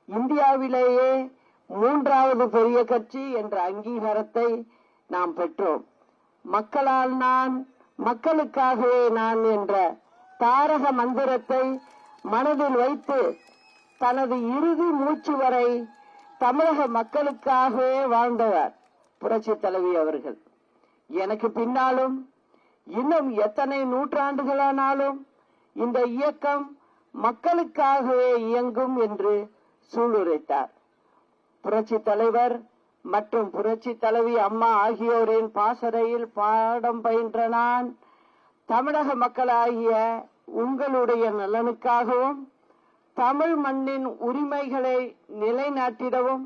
இந்தியாவிலேயே 3வது பெரிய கட்சி என்ற அங்கீகாரத்தை நாம் பெற்றோம். மக்களால் நான், மக்களுக்காகவே நான் என்ற தாரக மந்திரத்தை மனதில் வைத்து தனது இறுதி மூச்சு வரை தமிழக மக்களுக்காகவே வாழ்ந்தவர் புரட்சி தலைவி அவர்கள். எனக்கு பின்னாலும் இன்னும் எத்தனை நூற்றாண்டுகளானாலும் இந்த இயக்கம் மக்களுக்காகவே இயங்கும் என்று சூளுரைத்தார். புரட்சி தலைவர் மற்றும் புரட்சி தலைவி அம்மா ஆகியோரின் பாசறையில் பாடம் பயின்ற நான் தமிழக மக்களாகிய உங்களுடைய நலனுக்காகவும் தமிழ் மண்ணின் உரிமைகளை நிலைநாட்டிடவும்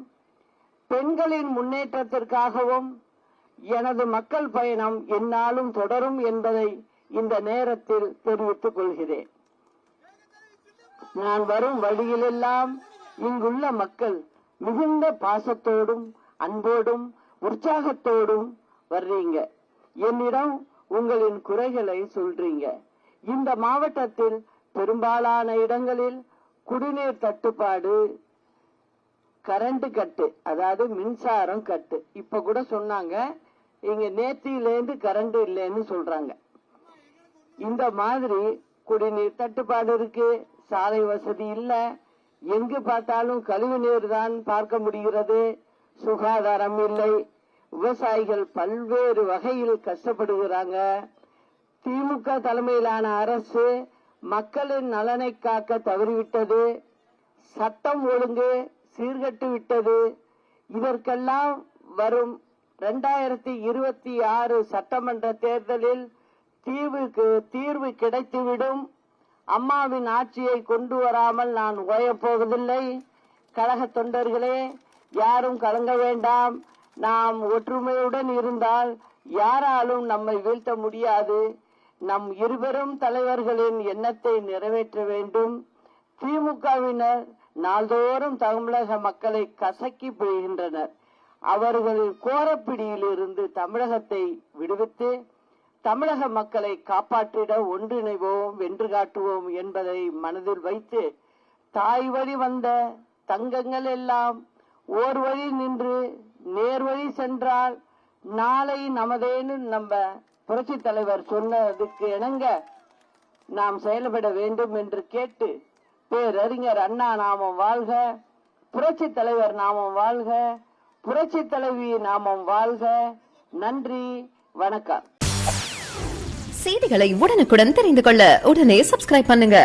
பெண்களின் முன்னேற்றத்திற்காகவும் எனது மக்கள் பயணம் எந்நாளும் தொடரும் என்பதை இந்த நேரத்தில் தெரிவித்துக் கொள்கிறேன். நான் வரும் வழியிலெல்லாம் இங்குள்ள மக்கள் மிகுந்த பாசத்தோடும் அன்போடும் உற்சாகத்தோடும் வர்றீங்க. என்னிடம் உங்களின் குறைகளை சொல்றீங்க. இந்த மாவட்டத்தில் பெரும்பாலான இடங்களில் குடிநீர் தட்டுப்பாடு, கரண்ட் கட்டு, அதாவது மின்சாரம் கட்டு. இப்ப கூட சொன்னாங்க இங்க நேத்தியிலேருந்து கரண்ட் இல்லைன்னு சொல்றாங்க. இந்த மாதிரி குடிநீர் தட்டுப்பாடு இருக்கு, சாலை வசதி இல்ல, எங்கு பார்த்தாலும் கழிவு நீர் தான் பார்க்க முடிகிறது, சுகாதாரம் இல்லை, விவசாயிகள் பல்வேறு வகையில் கஷ்டப்படுகிறாங்க. திமுக தலைமையிலான அரசு மக்களின் நலனை காக்க தவறிவிட்டது, சட்டம் ஒழுங்கு சீர்கட்டு விட்டது. இதற்கெல்லாம் வரும் 2026 சட்டமன்ற தேர்தலில் தீர்வு கிடைத்துவிடும். அம்மாவின் ஆட்சியை கொண்டு வராமல் நான் ஓயப்போவதில்லை. கழக தொண்டர்களே, யாரும் கலங்க வேண்டாம். நாம் ஒற்றுமையுடன் இருந்தால் யாராலும் நம்மை வீழ்த்த முடியாது. நம் இருவரும் தலைவர்களின் எண்ணத்தை நிறைவேற்ற வேண்டும். திமுகவினர் நாள்தோறும் தமிழக மக்களை கசக்கி பிழிகின்றனர். அவர்களின் கோரப்பிடியில் இருந்து தமிழகத்தை விடுவித்து தமிழக மக்களை காப்பாற்றிட ஒன்றிணைவோம், வென்று காட்டுவோம் என்பதை மனதில் வைத்து தாய் வழி வந்த தங்கங்கள் எல்லாம் ஓர் வழி நின்று நேர்வழி சென்றால் நாளை நமதேன்னு நம்ம புரட்சி தலைவர் சொன்னதுக்கு இணங்க நாம் செயல்பட வேண்டும் என்று கேட்டு, பேரறிஞர் அண்ணா நாமம் வாழ்க, புரட்சி தலைவர் நாமம் வாழ்க, புரட்சி தலைவி நாமம் வாழ்க. நன்றி, வணக்கம். செய்திகளை உடனுக்குடன் தெரிந்து கொள்ள உடனே சப்ஸ்கிரைப் பண்ணுங்க.